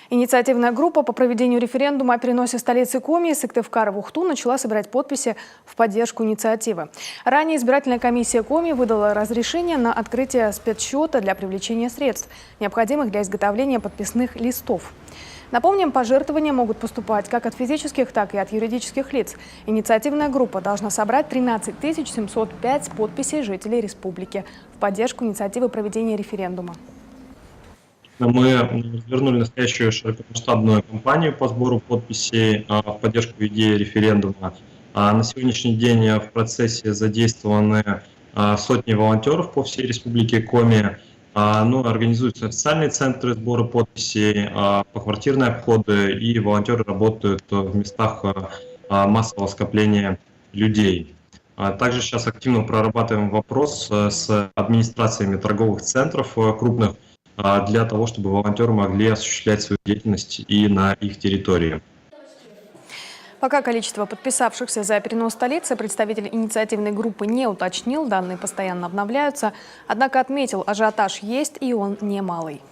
Инициативная группа по проведению референдума о переносе столицы Коми из Сыктывкара в Ухту начала собирать подписи в поддержку инициативы. Ранее избирательная комиссия Коми выдала разрешение на открытие спецсчета для привлечения средств, необходимых для изготовления подписных листов. Напомним, пожертвования могут поступать как от физических, так и от юридических лиц. Инициативная группа должна собрать 13 705 подписей жителей республики в поддержку инициативы проведения референдума. Мы развернули настоящую широкомасштабную кампанию по сбору подписей в поддержку идеи референдума. На сегодняшний день в процессе задействованы сотни волонтеров по всей республике Коми. Организуются официальные центры сбора подписей, поквартирные обходы, и волонтеры работают в местах массового скопления людей. Также сейчас активно прорабатываем вопрос с администрациями торговых центров крупных, для того, чтобы волонтеры могли осуществлять свою деятельность и на их территории. Пока количество подписавшихся за перенос столицы представитель инициативной группы не уточнил, данные постоянно обновляются, однако отметил, ажиотаж есть и он немалый.